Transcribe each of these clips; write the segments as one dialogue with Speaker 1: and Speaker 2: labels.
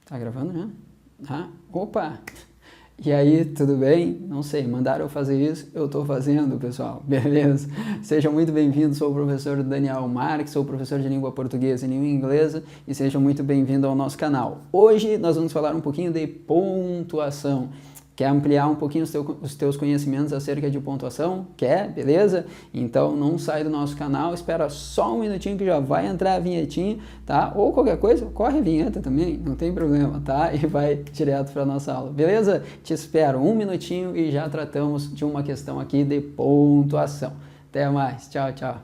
Speaker 1: Tá gravando já? Ah, opa! E aí, tudo bem? Não sei, mandaram eu fazer isso, eu tô fazendo, pessoal, beleza? Sejam muito bem-vindos, sou o professor Daniel Marques, sou professor de língua portuguesa e língua inglesa e sejam muito bem-vindos ao nosso canal. Hoje nós vamos falar um pouquinho de pontuação. Quer ampliar um pouquinho os teus conhecimentos acerca de pontuação? Quer? Beleza? Então não sai do nosso canal, espera só um minutinho que já vai entrar a vinhetinha, tá? Ou qualquer coisa, corre a vinheta também, não tem problema, tá? E vai direto para a nossa aula, beleza? Te espero um minutinho e já tratamos de uma questão aqui de pontuação. Até mais, tchau, tchau.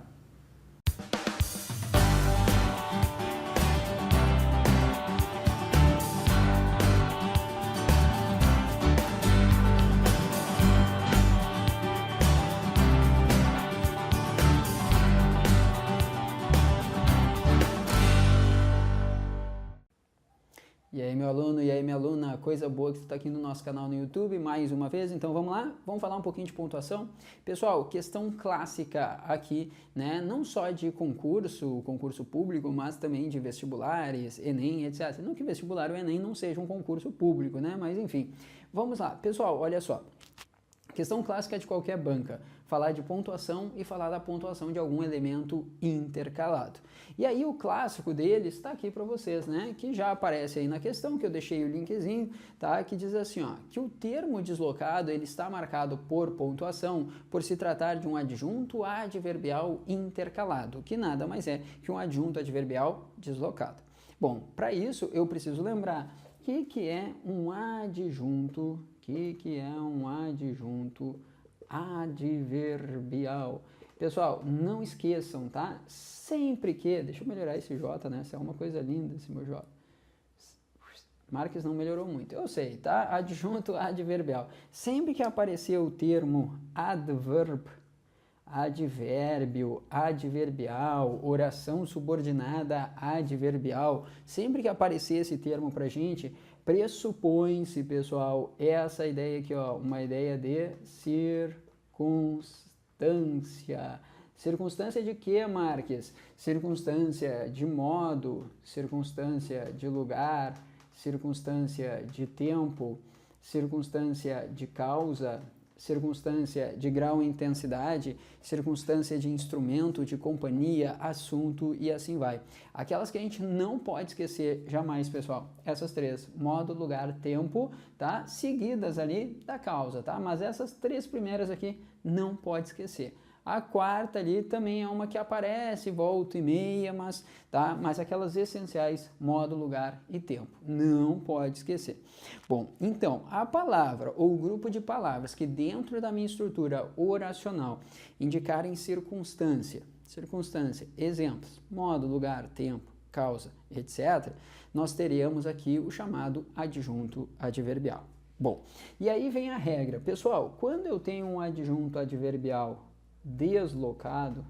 Speaker 1: E aí, meu aluno, e aí, minha aluna, coisa boa que você está aqui no nosso canal no YouTube, mais uma vez, então vamos lá, vamos falar um pouquinho de pontuação? Pessoal, questão clássica aqui, né, não só de concurso público, mas também de vestibulares, Enem, etc. Não que vestibular ou Enem não seja um concurso público, né, mas enfim, vamos lá. Pessoal, olha só. Questão clássica de qualquer banca, falar de pontuação e falar da pontuação de algum elemento intercalado. E aí o clássico deles está aqui para vocês, né? Que já aparece aí na questão, que eu deixei o linkzinho, tá? Que diz assim, ó, que o termo deslocado ele está marcado por pontuação por se tratar de um adjunto adverbial intercalado, que nada mais é que um adjunto adverbial deslocado. Bom, para isso eu preciso lembrar que é um adjunto. Que é um adjunto adverbial. Pessoal, não esqueçam, tá? Sempre que... Deixa eu melhorar esse J, né? Isso é uma coisa linda, esse meu J. Marques não melhorou muito. Eu sei, tá? Adjunto adverbial. Sempre que aparecer o termo adverb, advérbio, adverbial, oração subordinada adverbial, sempre que aparecer esse termo pra gente, pressupõe-se, pessoal, essa ideia aqui, ó, uma ideia de circunstância. Circunstância de quê, Marques? Circunstância de modo, circunstância de lugar, circunstância de tempo, circunstância de causa, circunstância de grau e intensidade, circunstância de instrumento, de companhia, assunto e assim vai. Aquelas que a gente não pode esquecer jamais, pessoal, essas três, modo, lugar, tempo, tá? Seguidas ali da causa, tá? Mas essas três primeiras aqui não pode esquecer. A quarta ali também é uma que aparece, volta e meia, mas, tá? Mas aquelas essenciais, modo, lugar e tempo. Não pode esquecer. Bom, então, a palavra ou o grupo de palavras que dentro da minha estrutura oracional indicarem circunstância, exemplos, modo, lugar, tempo, causa, etc., nós teríamos aqui o chamado adjunto adverbial. Bom, e aí vem a regra. Pessoal, quando eu tenho um adjunto adverbial deslocado,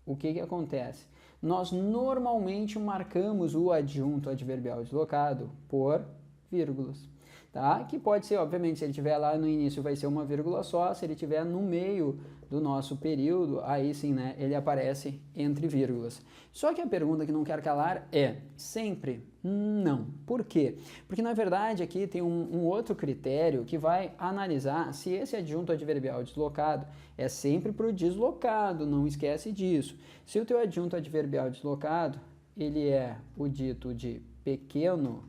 Speaker 1: o que acontece? Nós normalmente marcamos o adjunto adverbial deslocado por vírgulas, tá? Que pode ser, obviamente, se ele estiver lá no início vai ser uma vírgula só, se ele estiver no meio do nosso período, aí sim, né, ele aparece entre vírgulas. Só que a pergunta que não quer calar é, sempre? Não. Por quê? Porque, na verdade, aqui tem um outro critério que vai analisar se esse adjunto adverbial deslocado é sempre para o deslocado, não esquece disso. Se o teu adjunto adverbial deslocado, ele é o dito de pequeno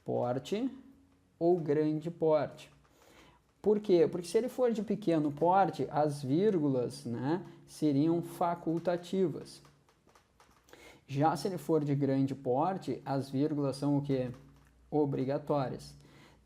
Speaker 1: porte ou grande porte. Por quê? Porque se ele for de pequeno porte, as vírgulas, né, seriam facultativas. Já se ele for de grande porte, as vírgulas são o quê? Obrigatórias.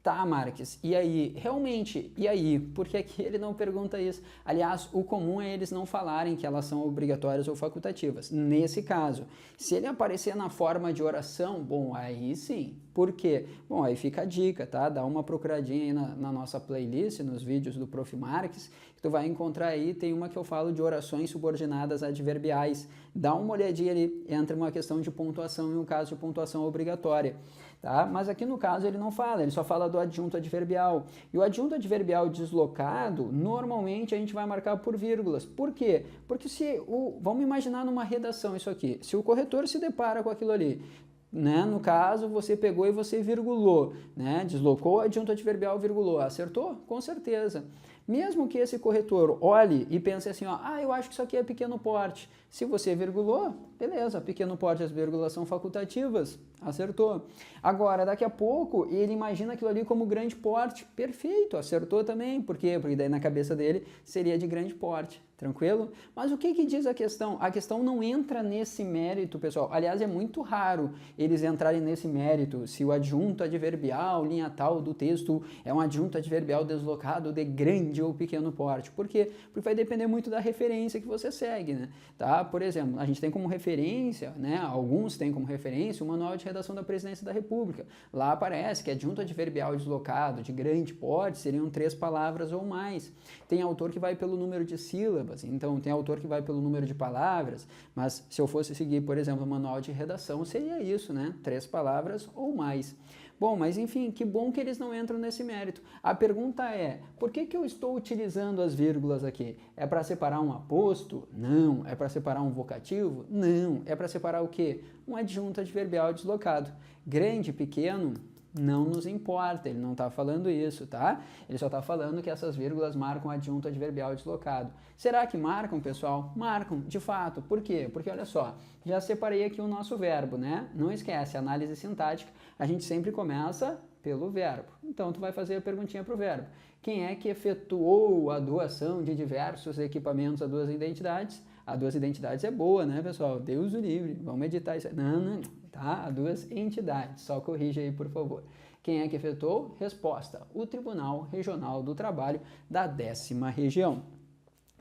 Speaker 1: Tá, Marques, e aí? Realmente, e aí? Por que aqui ele não pergunta isso? Aliás, o comum é eles não falarem que elas são obrigatórias ou facultativas. Nesse caso, se ele aparecer na forma de oração, bom, aí sim. Por quê? Bom, aí fica a dica, tá? Dá uma procuradinha aí na nossa playlist, nos vídeos do Prof. Marques, que tu vai encontrar aí, tem uma que eu falo de orações subordinadas adverbiais. Dá uma olhadinha ali, entra uma questão de pontuação e um caso de pontuação obrigatória. Tá? Mas aqui no caso ele não fala, ele só fala do adjunto adverbial. E o adjunto adverbial deslocado, normalmente a gente vai marcar por vírgulas. Por quê? Porque vamos imaginar numa redação isso aqui, se o corretor se depara com aquilo ali, né? No caso, você pegou e você virgulou, né? Deslocou o adjunto adverbial, virgulou. Acertou? Com certeza. Mesmo que esse corretor olhe e pense assim, ó, eu acho que isso aqui é pequeno porte. Se você virgulou, beleza, pequeno porte, as vírgulas são facultativas. Acertou. Agora, daqui a pouco, ele imagina aquilo ali como grande porte. Perfeito, acertou também. Por quê? Porque daí na cabeça dele seria de grande porte. Tranquilo? Mas o que diz a questão? A questão não entra nesse mérito, pessoal. Aliás, é muito raro eles entrarem nesse mérito. Se o adjunto adverbial, linha tal do texto, é um adjunto adverbial deslocado de grande ou pequeno porte. Por quê? Porque vai depender muito da referência que você segue, né? Tá? Por exemplo, a gente tem como referência, né? Alguns têm como referência o Manual de Redação da Presidência da República. Lá aparece que adjunto adverbial deslocado de grande porte seriam 3 palavras ou mais. Tem autor que vai pelo número de sílabas, então tem autor que vai pelo número de palavras, mas se eu fosse seguir, por exemplo, o Manual de Redação, seria isso, né? 3 palavras ou mais. Bom, mas enfim, que bom que eles não entram nesse mérito. A pergunta é, por que eu estou utilizando as vírgulas aqui? É para separar um aposto? Não. É para separar um vocativo? Não. É para separar o quê? Um adjunto adverbial deslocado. Grande, pequeno, não nos importa, ele não está falando isso, tá? Ele só está falando que essas vírgulas marcam adjunto adverbial deslocado. Será que marcam, pessoal? Marcam, de fato. Por quê? Porque, olha só, já separei aqui o nosso verbo, né? Não esquece, análise sintática, a gente sempre começa pelo verbo. Então, tu vai fazer a perguntinha para o verbo. Quem é que efetuou a doação de diversos equipamentos a 2 identidades? A 2 identidades é boa, né, pessoal? Deus o livre, vamos editar isso. Não. Tá? A 2 entidades, só corrija aí, por favor. Quem é que efetuou? Resposta, o Tribunal Regional do Trabalho da 10ª Região.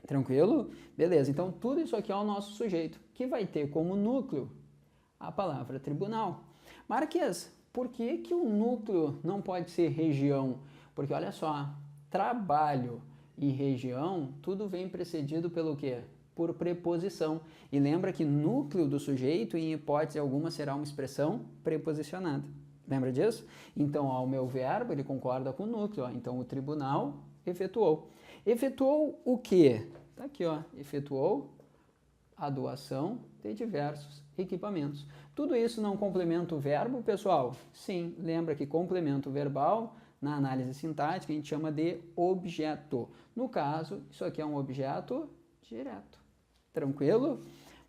Speaker 1: Tranquilo? Beleza, então tudo isso aqui é o nosso sujeito, que vai ter como núcleo a palavra tribunal. Marquês, por que o núcleo não pode ser região? Porque olha só, trabalho e região, tudo vem precedido pelo quê? Por preposição. E lembra que núcleo do sujeito, em hipótese alguma, será uma expressão preposicionada. Lembra disso? Então, ó, o meu verbo, ele concorda com o núcleo. Ó. Então, o tribunal efetuou. Efetuou o quê? Tá aqui, ó. Efetuou a doação de diversos equipamentos. Tudo isso não complementa o verbo, pessoal? Sim, lembra que complemento verbal, na análise sintática, a gente chama de objeto. No caso, isso aqui é um objeto direto. Tranquilo?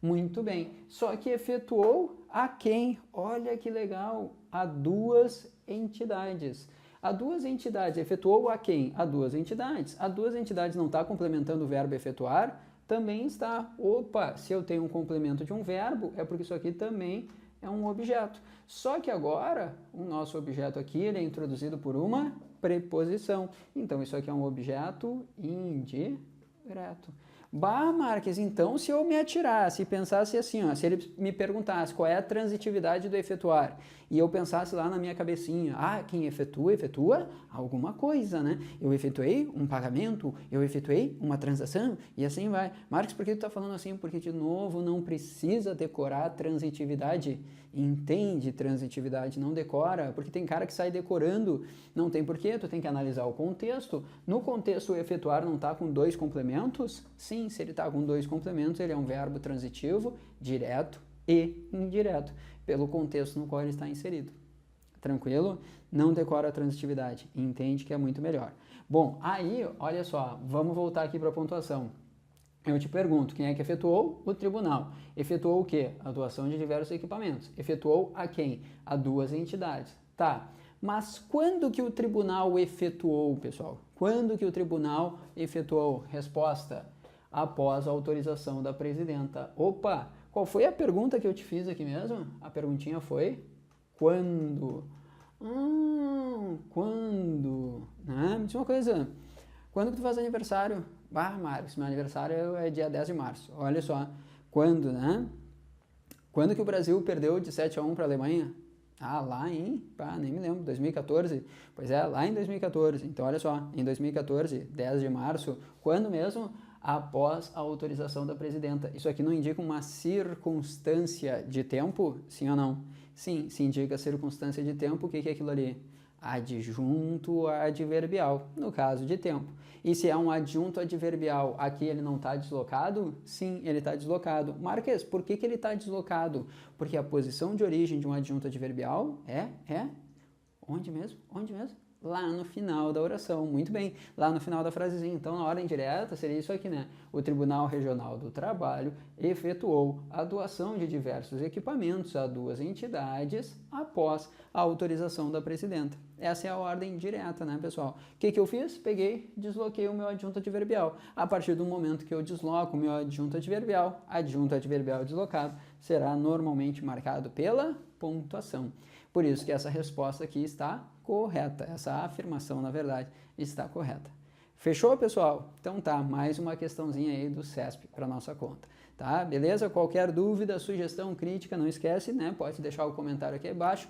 Speaker 1: Muito bem. Só que efetuou a quem? Olha que legal! A 2 entidades. A 2 entidades. Efetuou a quem? A 2 entidades. A 2 entidades não está complementando o verbo efetuar? Também está. Opa, se eu tenho um complemento de um verbo, é porque isso aqui também é um objeto. Só que agora, o nosso objeto aqui ele é introduzido por uma preposição. Então, isso aqui é um objeto indireto. Bah, Marques, então se eu me atirasse e pensasse assim, ó, se ele me perguntasse qual é a transitividade do efetuar, e eu pensasse lá na minha cabecinha, quem efetua alguma coisa, né? Eu efetuei um pagamento, eu efetuei uma transação, e assim vai. Marques, por que tu tá falando assim? Porque, de novo, não precisa decorar transitividade. Entende transitividade, não decora, porque tem cara que sai decorando, não tem porquê, tu tem que analisar o contexto. No contexto, o efetuar não está com 2 complementos? Sim, se ele está com 2 complementos, ele é um verbo transitivo, direto e indireto, pelo contexto no qual ele está inserido. Tranquilo? Não decora a transitividade, entende que é muito melhor. Bom, aí, olha só, vamos voltar aqui para a pontuação. Eu te pergunto, quem é que efetuou? O tribunal. Efetuou o quê? A doação de diversos equipamentos. Efetuou a quem? A 2 entidades. Tá, mas quando que o tribunal efetuou, pessoal? Quando que o tribunal efetuou? Resposta, após a autorização da presidenta. Opa, qual foi a pergunta que eu te fiz aqui mesmo? A perguntinha foi, quando? Quando? Me diz uma coisa, quando que tu faz aniversário? Marcos, meu aniversário é dia 10 de março. Olha só, quando, né? Quando que o Brasil perdeu de 7-1 para a Alemanha? Lá em, nem me lembro, 2014. Pois é, lá em 2014. Então, olha só, em 2014, 10 de março, quando mesmo? Após a autorização da presidenta. Isso aqui não indica uma circunstância de tempo? Sim ou não? Sim, se indica circunstância de tempo, o que é aquilo ali? Adjunto adverbial, no caso de tempo. E se é um adjunto adverbial, aqui ele não está deslocado? Sim, ele está deslocado. Marques, por que ele está deslocado? Porque a posição de origem de um adjunto adverbial é onde mesmo? Onde mesmo? Lá no final da oração, muito bem, lá no final da frasezinha. Então, na ordem direta, seria isso aqui, né? O Tribunal Regional do Trabalho efetuou a doação de diversos equipamentos a duas entidades após a autorização da presidenta. Essa é a ordem direta, né, pessoal? O que eu fiz? Peguei, desloquei o meu adjunto adverbial. A partir do momento que eu desloco o meu adjunto adverbial deslocado será normalmente marcado pela pontuação. Por isso que essa resposta aqui está correta, essa afirmação, na verdade, está correta. Fechou, pessoal? Então tá, mais uma questãozinha aí do CESP para nossa conta. Tá? Beleza? Qualquer dúvida, sugestão, crítica, não esquece, né? Pode deixar o comentário aqui abaixo.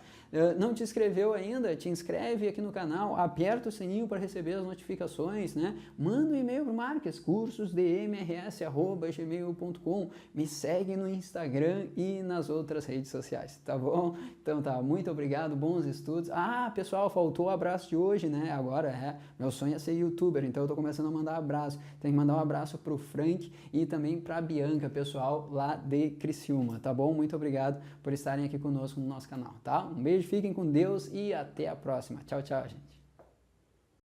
Speaker 1: Não te inscreveu ainda? Te inscreve aqui no canal, aperta o sininho para receber as notificações, né? Manda um e-mail para o Marques, cursosdmrs@gmail.com. Me segue no Instagram e nas outras redes sociais, tá bom? Então tá, muito obrigado, bons estudos. Ah, pessoal, faltou o abraço de hoje, né? Agora meu sonho é ser youtuber, então eu tô começando a mandar abraço. Tem que mandar um abraço pro Frank e também pra Bianca, pessoal lá de Criciúma, tá bom? Muito obrigado por estarem aqui conosco no nosso canal, tá? Um beijo, fiquem com Deus e até a próxima. Tchau, tchau, gente.